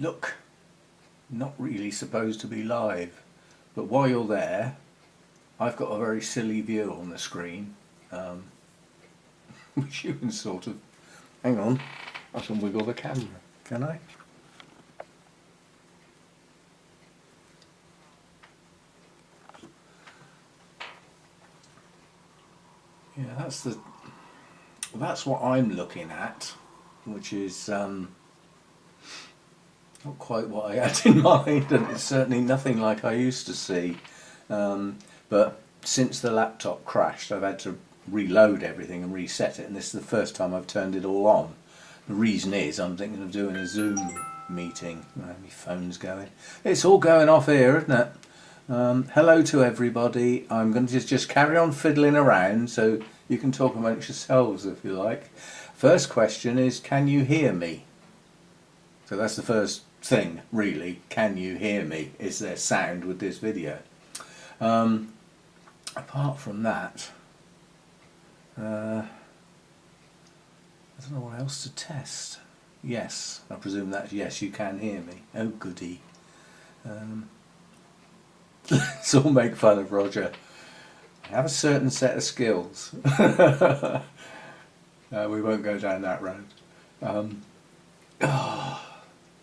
look, not really supposed to be live, but while you're there, I've got a very silly view on the screen, which you can sort of, hang on, I can wiggle the camera, can I? Yeah, that's what I'm looking at, which is not quite what I had in mind, and it's certainly nothing like I used to see. But since the laptop crashed, I've had to reload everything and reset it, and this is the first time I've turned it all on. The reason is I'm thinking of doing a Zoom meeting. My phone's going. It's all going off here, isn't it? Hello to everybody. I'm going to just carry on fiddling around so you can talk amongst yourselves if you like. First question is, can you hear me? So that's the first thing, really. Can you hear me? Is there sound with this video? Apart from that, I don't know what else to test. Yes, I presume that's yes, you can hear me. Oh goody. Let's all make fun of Roger. I have a certain set of skills. We won't go down that road.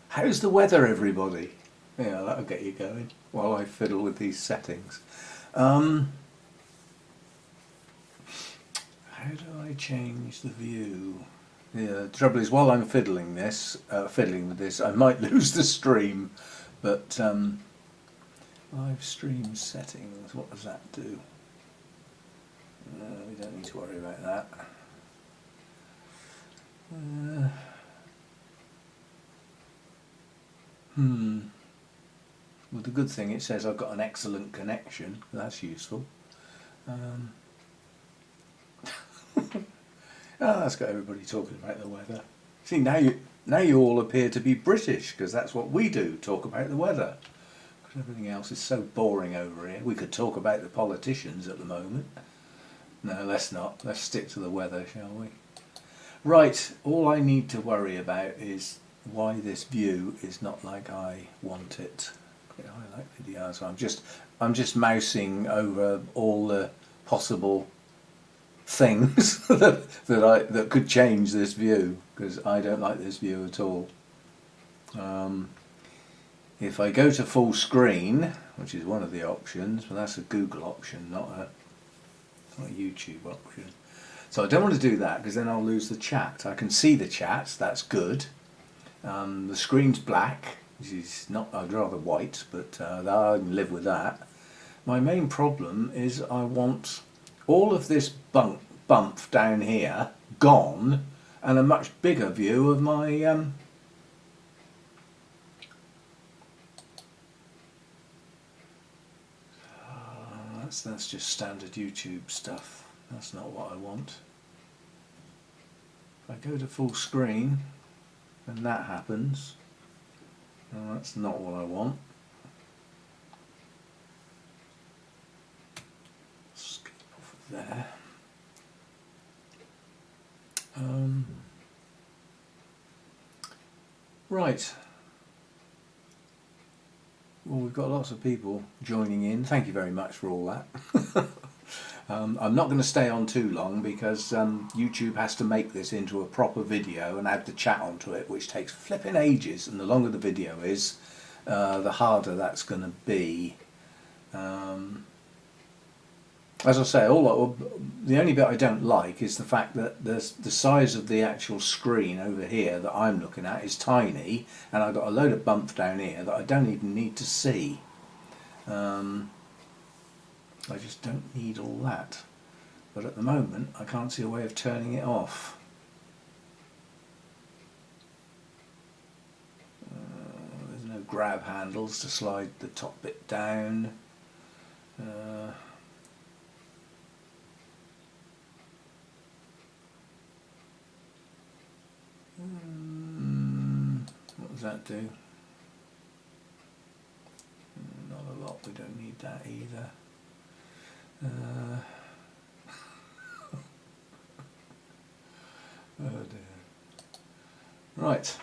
How's the weather, everybody? Yeah, that'll get you going while I fiddle with these settings. How do I change the view? Yeah, the trouble is, while I'm fiddling with this, I might lose the stream. But live stream settings, what does that do? We don't need to worry about that. Well, the good thing, it says I've got an excellent connection. That's useful. That's got everybody talking about the weather. See, now you all appear to be British, because that's what we do, talk about the weather. Because everything else is so boring over here. We could talk about the politicians at the moment. No, let's not. Let's stick to the weather, shall we? Right, all I need to worry about is why this view is not like I want it. I like videos, so I'm just mousing over all the possible things that could change this view, because I don't like this view at all. If I go to full screen, which is one of the options, but that's a Google option, not a YouTube option. So I don't want to do that, because then I'll lose the chat. I can see the chat, that's good. The screen's black, which is not, I'd rather white, but I can live with that. My main problem is I want all of this bump down here gone, and a much bigger view of my that's just standard YouTube stuff. That's not what I want. If I go to full screen, then that happens. No, that's not what I want. Skip off of there. Right. Well, we've got lots of people joining in. Thank you very much for all that. I'm not going to stay on too long, because YouTube has to make this into a proper video and add the chat onto it, which takes flipping ages, and the longer the video is, the harder that's going to be. As I say, the only bit I don't like is the fact that the size of the actual screen over here that I'm looking at is tiny, and I've got a load of bump down here that I don't even need to see. I just don't need all that. But at the moment, I can't see a way of turning it off. There's no grab handles to slide the top bit down. What does that do? Not a lot, we don't need that either. Oh dear. Right.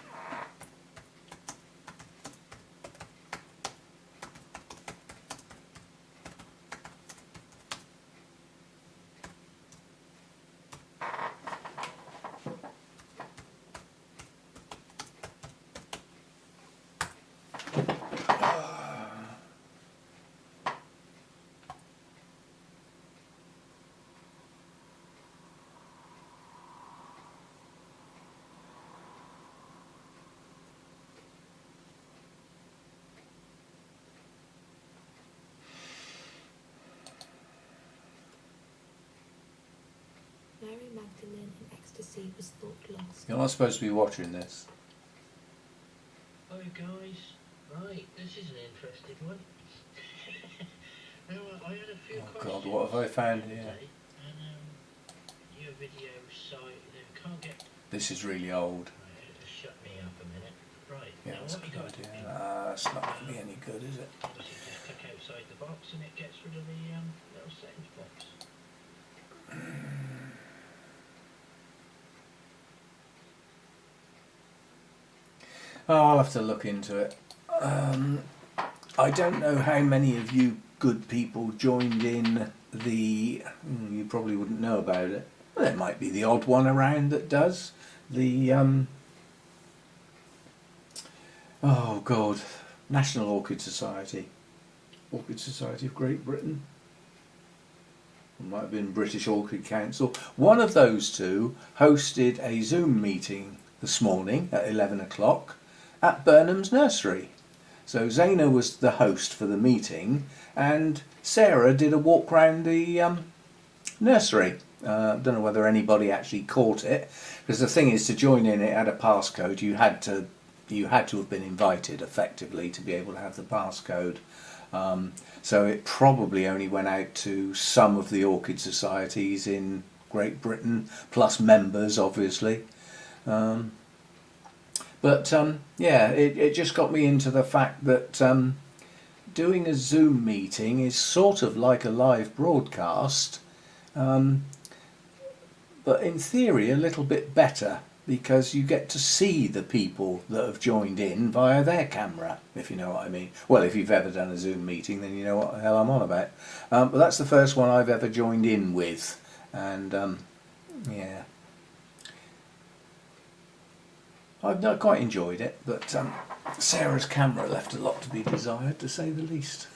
ecstasy was thought lost. You're not supposed to be watching this. Hi guys, right, this is an interesting one. Now, I had a few Oh questions. God, what have I found here? Today, and your video site, they can't get... This is really old. Right, it'll shut me up a minute. Right, Yeah, now that's a what you good got to idea. do, It's not going to be any good, is it? obviously just click outside the box and it gets rid of the little settings box. Oh, I'll have to look into it. I don't know how many of you good people joined in the... you probably wouldn't know about it. Well, there might be the odd one around that does. The... oh God. National Orchid Society. Orchid Society of Great Britain. It might have been British Orchid Council. One of those two hosted a Zoom meeting this morning at 11 o'clock at Burnham's Nursery. So Zaina was the host for the meeting and Sarah did a walk round the nursery. I don't know whether anybody actually caught it, because the thing is, to join in it had a passcode. You had to have been invited effectively to be able to have the passcode. So it probably only went out to some of the orchid societies in Great Britain, plus members obviously. But yeah, it just got me into the fact that doing a Zoom meeting is sort of like a live broadcast, but in theory a little bit better, because you get to see the people that have joined in via their camera, if you know what I mean. Well, if you've ever done a Zoom meeting, then you know what the hell I'm on about. But that's the first one I've ever joined in with, and yeah. I've not quite enjoyed it, but Sarah's camera left a lot to be desired, to say the least.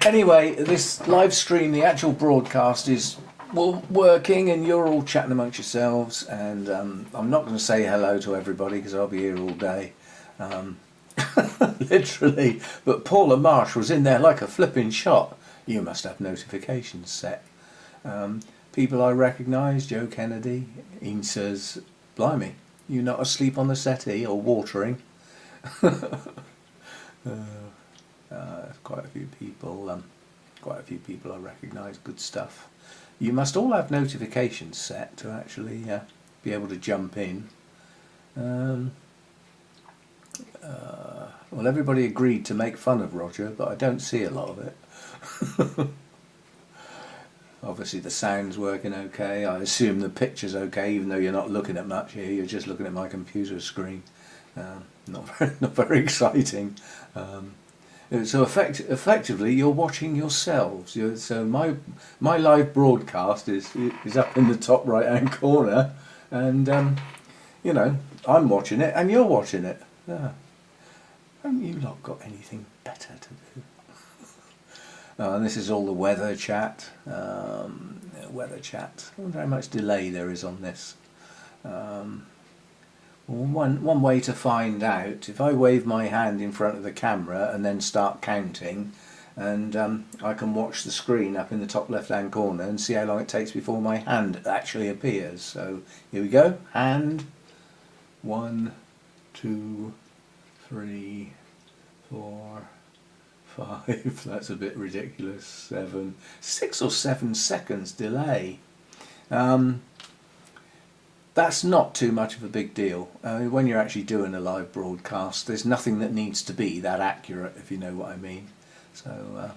Anyway, this live stream, the actual broadcast is working, and you're all chatting amongst yourselves, and I'm not going to say hello to everybody because I'll be here all day. Literally. But Paula Marsh was in there like a flipping shot. You must have notifications set. People I recognise, Joe Kennedy. Ian says, blimey, you not asleep on the settee or watering? Quite a few people I recognise, good stuff. You must all have notifications set to actually be able to jump in. Well, everybody agreed to make fun of Roger, but I don't see a lot of it. Obviously the sound's working okay. I assume the picture's okay, even though you're not looking at much here. You're just looking at my computer screen. Not very exciting. So effectively, you're watching yourselves. So my live broadcast is up in the top right hand corner, and you know, I'm watching it and you're watching it. Haven't you lot got anything better to do? And this is all the weather chat. Weather chat. I wonder how much delay there is on this. One way to find out, if I wave my hand in front of the camera and then start counting, and I can watch the screen up in the top left hand corner and see how long it takes before my hand actually appears. So here we go. Hand. 1, 2, 3, 4, 5. That's a bit ridiculous. 7, 6 or 7 seconds delay. That's not too much of a big deal. When you're actually doing a live broadcast, there's nothing that needs to be that accurate, if you know what I mean. So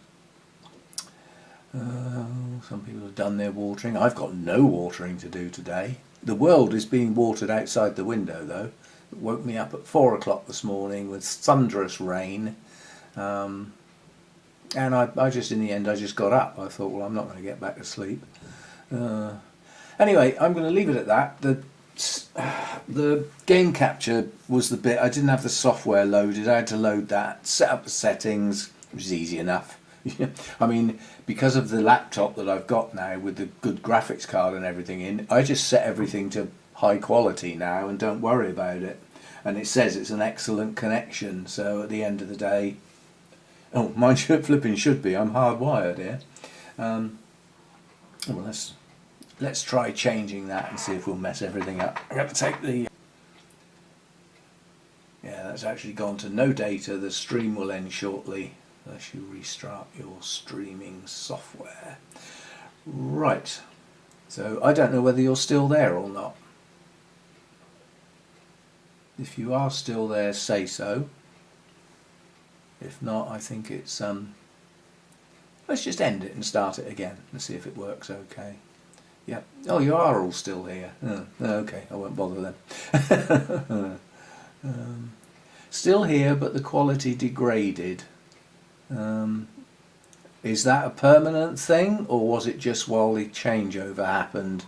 some people have done their watering. I've got no watering to do today. The world is being watered outside the window though. It woke me up at 4 o'clock this morning with thunderous rain. And I just, in the end, I just got up. I thought, well, I'm not going to get back to sleep. Anyway, I'm going to leave it at that. The game capture was the bit. I didn't have the software loaded. I had to load that, set up the settings, which is easy enough. I mean, because of the laptop that I've got now with the good graphics card and everything in, I just set everything to high quality now and don't worry about it. And it says it's an excellent connection. So at the end of the day, oh, mine flipping should be. I'm hardwired here. Well, let's let's try changing that and see if we'll mess everything up. I'm going to take the... Yeah, that's actually gone to no data. The stream will end shortly unless you restart your streaming software. Right, so I don't know whether you're still there or not. If you are still there, say so. If not, I think it's let's just end it and start it again and see if it works okay. Yep. Oh, you are all still here. Oh, okay, I won't bother then. Still here, but the quality degraded. Is that a permanent thing, or was it just while the changeover happened?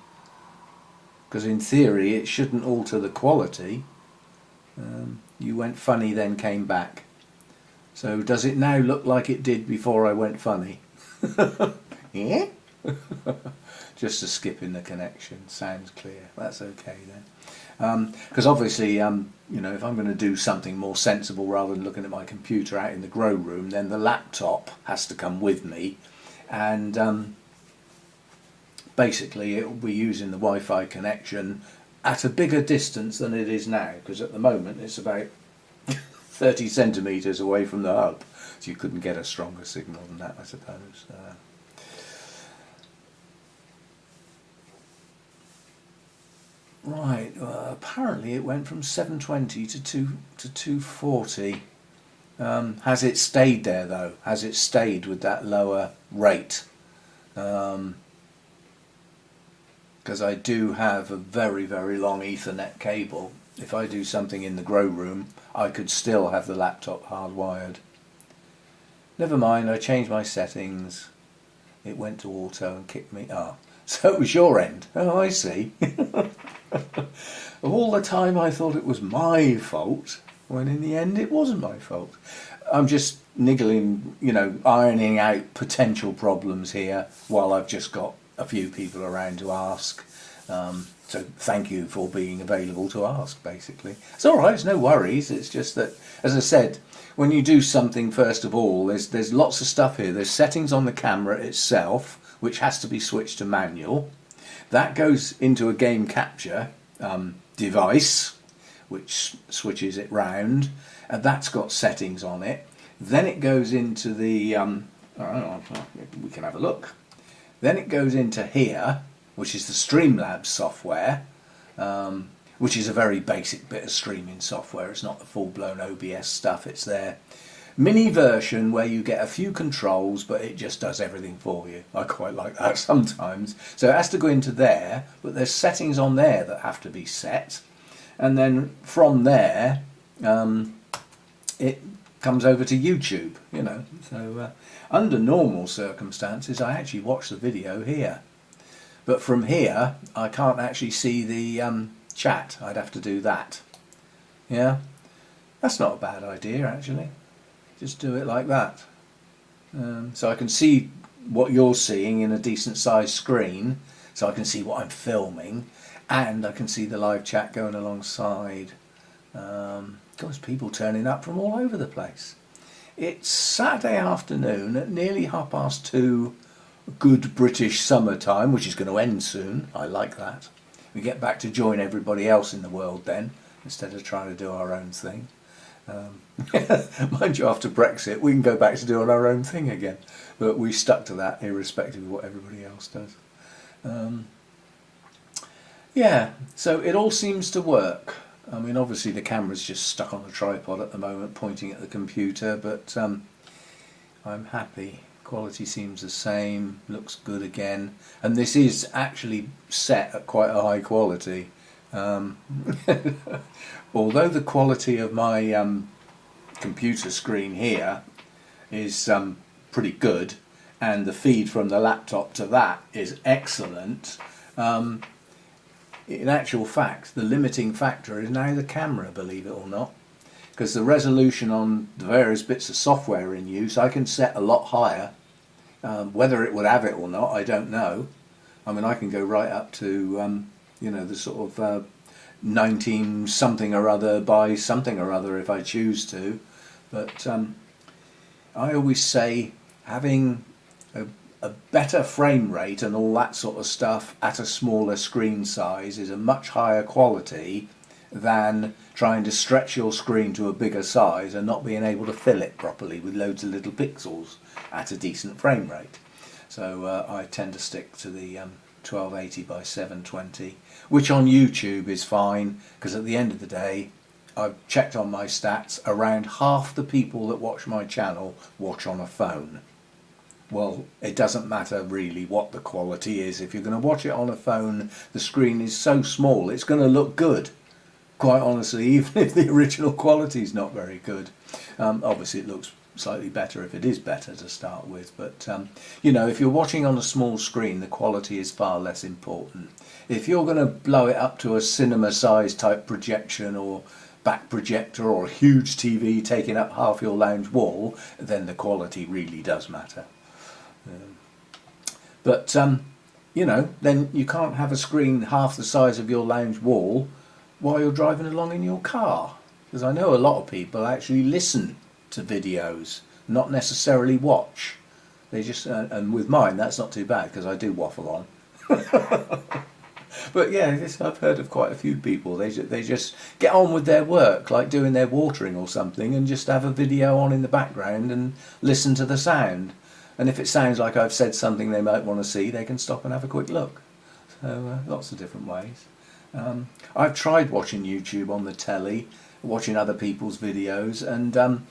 Because in theory it shouldn't alter the quality. You went funny then came back. So does it now look like it did before I went funny? Yeah? Just a skip in the connection. Sounds clear. That's okay then. Because obviously, you know, if I'm going to do something more sensible rather than looking at my computer out in the grow room, then the laptop has to come with me, and basically it will be using the Wi-Fi connection at a bigger distance than it is now, because at the moment it's about 30 centimetres away from the hub, so you couldn't get a stronger signal than that, I suppose. Right, apparently it went from 720 to 240. Has it stayed there though? Has it stayed with that lower rate? Because I do have a very, very long Ethernet cable. If I do something in the grow room, I could still have the laptop hardwired. Never mind, I changed my settings. It went to auto and kicked me. Ah, so it was your end. Oh, I see. All the time I thought it was my fault, when in the end it wasn't my fault. I'm just niggling, you know, ironing out potential problems here while I've just got a few people around to ask. So thank you for being available to ask, basically. It's all right, it's no worries. It's just that, as I said, when you do something, first of all, there's lots of stuff here. There's settings on the camera itself, which has to be switched to manual. That goes into a game capture device, which switches it round, and that's got settings on it. Then it goes into the, we can have a look. Then it goes into here, which is the Streamlabs software, which is a very basic bit of streaming software. It's not the full-blown OBS stuff. It's their mini version where you get a few controls, but it just does everything for you. I quite like that sometimes. So it has to go into there, but there's settings on there that have to be set. And then from there, it comes over to YouTube, you know. So under normal circumstances, I actually watch the video here. But from here, I can't actually see the chat. I'd have to do that. Yeah, that's not a bad idea, actually. Just do it like that. So I can see what you're seeing in a decent sized screen, so I can see what I'm filming, and I can see the live chat going alongside. There's people turning up from all over the place. It's Saturday afternoon at nearly 2:30, good British summertime, which is going to end soon. I like that. We get back to join everybody else in the world then, instead of trying to do our own thing. Mind you, after Brexit we can go back to doing our own thing again, but we stuck to that irrespective of what everybody else does. Yeah, so it all seems to work. I mean, obviously the camera's just stuck on a tripod at the moment pointing at the computer, but I'm happy. Quality seems the same, looks good again, and this is actually set at quite a high quality. Although the quality of my computer screen here is pretty good, and the feed from the laptop to that is excellent, in actual fact the limiting factor is now the camera, believe it or not, because the resolution on the various bits of software in use I can set a lot higher. Whether it would have it or not, I don't know. I mean, I can go right up to you know, the sort of 19 something or other by something or other if I choose to, but I always say having a better frame rate and all that sort of stuff at a smaller screen size is a much higher quality than trying to stretch your screen to a bigger size and not being able to fill it properly with loads of little pixels at a decent frame rate. So I tend to stick to the 1280 by 720, which on YouTube is fine, because at the end of the day, I've checked on my stats, around half the people that watch my channel watch on a phone. Well, it doesn't matter really what the quality is. If you're going to watch it on a phone, the screen is so small, it's going to look good. Quite honestly, even if the original quality is not very good. Obviously it looks slightly better if it is better to start with, but you know, if you're watching on a small screen, the quality is far less important. If you're going to blow it up to a cinema size type projection or back projector or a huge TV taking up half your lounge wall, then the quality really does matter. But you know, then you can't have a screen half the size of your lounge wall while you're driving along in your car, because I know a lot of people actually listen to videos, not necessarily watch. They just and with mine that's not too bad, because I do waffle on. But yeah, I've heard of quite a few people. They just get on with their work, like doing their watering or something, and just have a video on in the background and listen to the sound. And if it sounds like I've said something they might want to see, they can stop and have a quick look. So lots of different ways. I've tried watching YouTube on the telly, watching other people's videos, and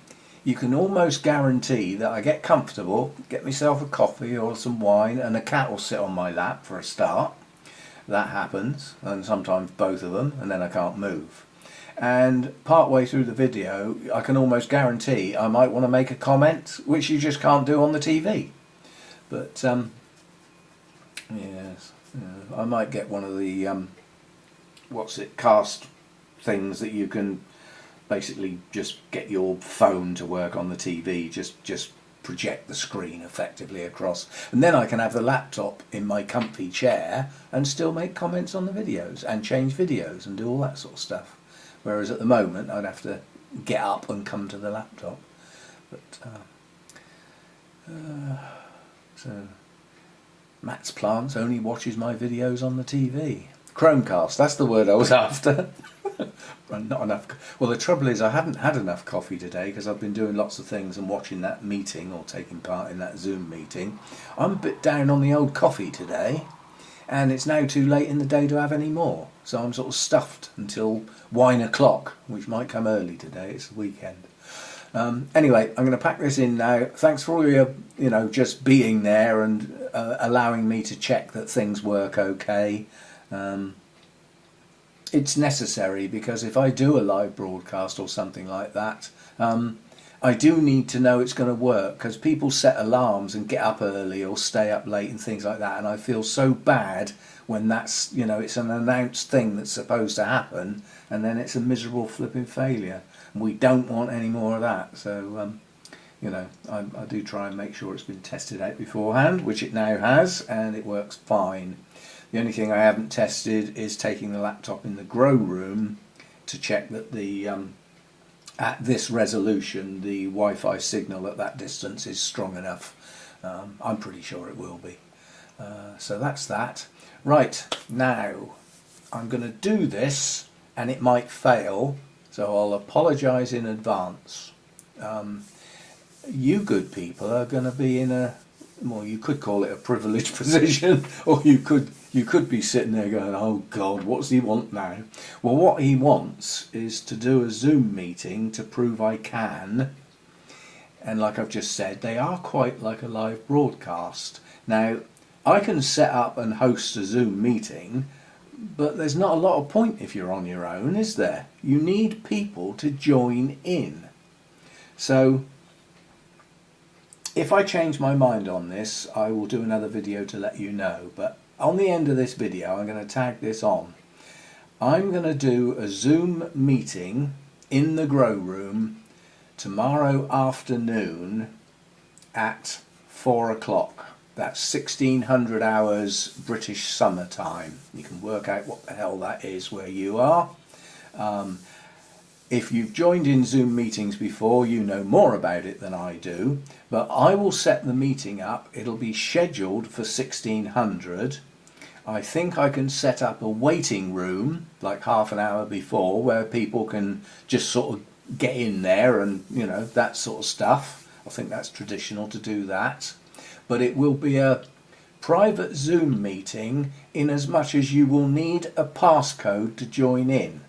you can almost guarantee that I get comfortable, get myself a coffee or some wine, and a cat will sit on my lap for a start. That happens, and sometimes both of them, and then I can't move. And part way through the video, I can almost guarantee I might want to make a comment, which you just can't do on the TV. But yes, I might get one of the cast things that you can basically just get your phone to work on the TV, just project the screen effectively across, and then I can have the laptop in my comfy chair and still make comments on the videos and change videos and do all that sort of stuff. Whereas at the moment I'd have to get up and come to the laptop. But so Matt's Plants only watches my videos on the TV. Chromecast, that's the word I was after. Not enough. Well, the trouble is I haven't had enough coffee today because I've been doing lots of things and watching that meeting or taking part in that Zoom meeting. I'm a bit down on the old coffee today, and it's now too late in the day to have any more. So I'm sort of stuffed until 1 o'clock, which might come early today. It's the weekend. Anyway, I'm going to pack this in now. Thanks for all your, just being there and allowing me to check that things work okay. It's necessary, because if I do a live broadcast or something like that, I do need to know it's going to work, because people set alarms and get up early or stay up late and things like that, and I feel so bad when that's, it's an announced thing that's supposed to happen and then it's a miserable flipping failure. And we don't want any more of that. So I do try and make sure it's been tested out beforehand, which it now has, and it works fine. The only thing I haven't tested is taking the laptop in the grow room to check that the at this resolution the Wi-Fi signal at that distance is strong enough. I'm pretty sure it will be. So that's that. Right, now I'm going to do this and it might fail, so I'll apologise in advance. You good people are going to be in a, well, you could call it a privileged position, or you could be sitting there going, oh God, what does he want now? Well, what he wants is to do a Zoom meeting to prove I can. And like I've just said, they are quite like a live broadcast. Now, I can set up and host a Zoom meeting, but there's not a lot of point if you're on your own, is there? You need people to join in. So if I change my mind on this, I will do another video to let you know. But on the end of this video, I'm going to tag this on. I'm going to do a Zoom meeting in the grow room tomorrow afternoon at 4 o'clock. That's 1600 hours British summer time. You can work out what the hell that is where you are. if you've joined in Zoom meetings before, you know more about it than I do, but I will set the meeting up. It'll be scheduled for 1600. I think I can set up a waiting room like half an hour before where people can just sort of get in there and, you know, that sort of stuff. I think that's traditional to do that. But it will be a private Zoom meeting in as much as you will need a passcode to join in.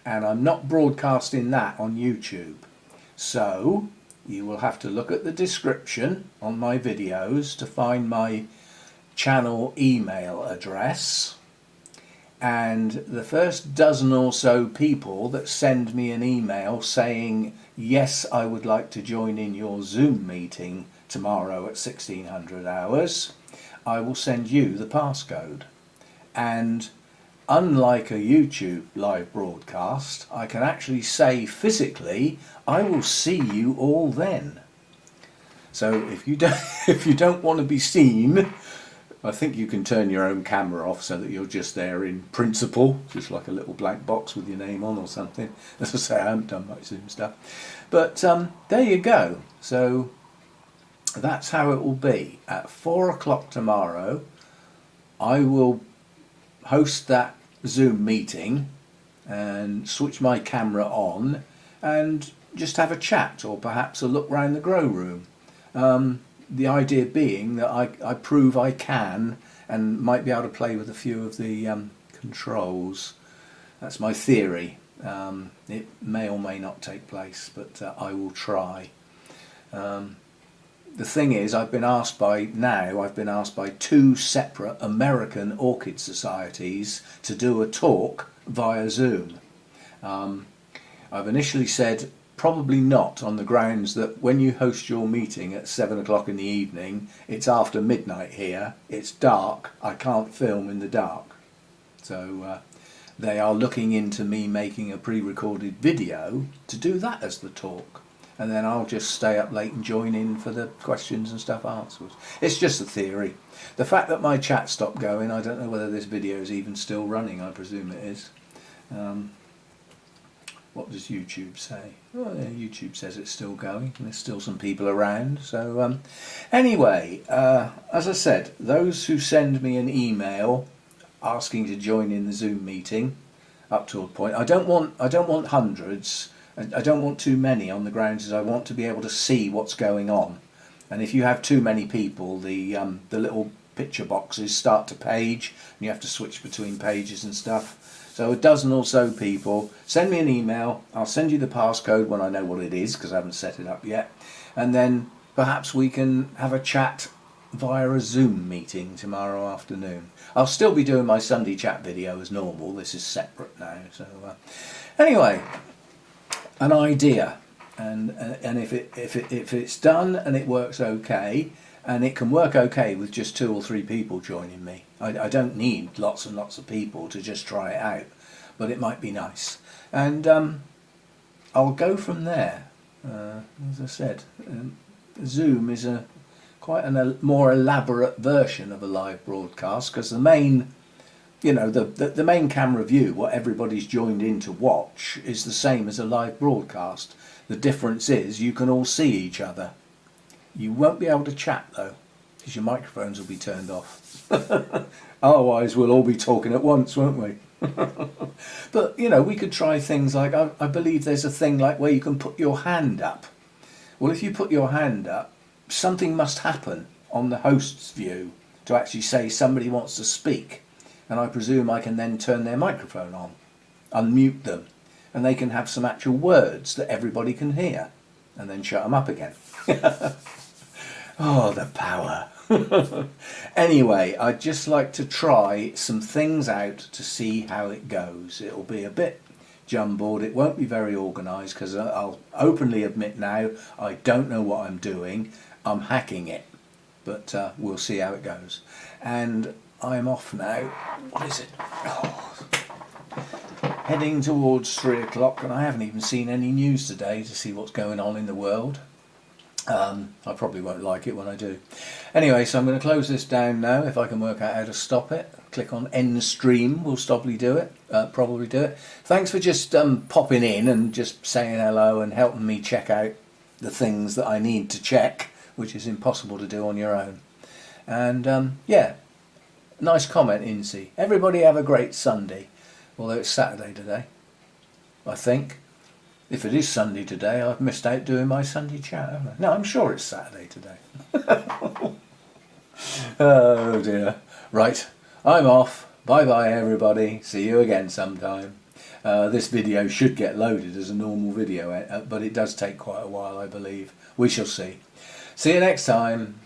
And I'm not broadcasting that on YouTube. So you will have to look at the description on my videos to find my channel email address. And the first dozen or so people that send me an email saying, yes, I would like to join in your Zoom meeting tomorrow at 1600 hours, I will send you the passcode. And unlike a YouTube live broadcast, I can actually say physically, I will see you all then. So if you don't want to be seen, I think you can turn your own camera off so that you're just there in principle, just like a little blank box with your name on or something. As I say, I haven't done much Zoom stuff. But there you go. So that's how it will be. At 4 o'clock tomorrow, I will host that Zoom meeting and switch my camera on and just have a chat or perhaps a look round the grow room. The idea being that I prove I can and might be able to play with a few of the controls. That's my theory. It may or may not take place, but I will try. The thing is, I've been asked by 2 separate American orchid societies to do a talk via Zoom. I've initially said probably not, on the grounds that when you host your meeting at 7 o'clock in the evening, it's after midnight here, it's dark, I can't film in the dark. So they are looking into me making a pre-recorded video to do that as the talk. And then I'll just stay up late and join in for the questions and stuff afterwards. It's just a theory. The fact that my chat stopped going, I don't know whether this video is even still running. I presume it is. What does YouTube say? Well, yeah, YouTube says it's still going and there's still some people around. So anyway, as I said, those who send me an email asking to join in the Zoom meeting, up to a point, I don't want hundreds. I don't want too many, on the grounds that I want to be able to see what's going on. And if you have too many people, the little picture boxes start to page and you have to switch between pages and stuff. So a dozen or so people, send me an email, I'll send you the passcode when I know what it is, because I haven't set it up yet, and then perhaps we can have a chat via a Zoom meeting tomorrow afternoon. I'll still be doing my Sunday chat video as normal. This is separate now. So anyway, an idea, and if it's done and it works okay, and it can work okay with just 2 or 3 people joining me. I don't need lots and lots of people to just try it out, but it might be nice. And I'll go from there. As I said, Zoom is quite a more elaborate version of a live broadcast, because the main, you know, the main camera view, what everybody's joined in to watch, is the same as a live broadcast. The difference is you can all see each other. You won't be able to chat though, because your microphones will be turned off. Otherwise we'll all be talking at once, won't we? But, you know, we could try things like, I believe there's a thing like where you can put your hand up. Well, if you put your hand up, something must happen on the host's view to actually say somebody wants to speak. And I presume I can then turn their microphone on, unmute them, and they can have some actual words that everybody can hear, and then shut them up again. Oh, the power. Anyway, I'd just like to try some things out to see how it goes. It'll be a bit jumbled, it won't be very organised, because I'll openly admit now, I don't know what I'm doing. I'm hacking it, but we'll see how it goes. And I'm off now. What is it? Oh. Heading towards 3 o'clock, and I haven't even seen any news today to see what's going on in the world. I probably won't like it when I do. Anyway, so I'm going to close this down now, if I can work out how to stop it. click on end stream, we'll probably do it. Thanks for just popping in and just saying hello and helping me check out the things that I need to check, which is impossible to do on your own. And yeah, nice comment, Incy. Everybody have a great Sunday, although it's Saturday today, I think. If it is Sunday today, I've missed out doing my Sunday chat, haven't I? No, I'm sure it's Saturday today. Oh dear. Right, I'm off. Bye bye everybody. See you again sometime. This video should get loaded as a normal video, but it does take quite a while, I believe. We shall see. See you next time.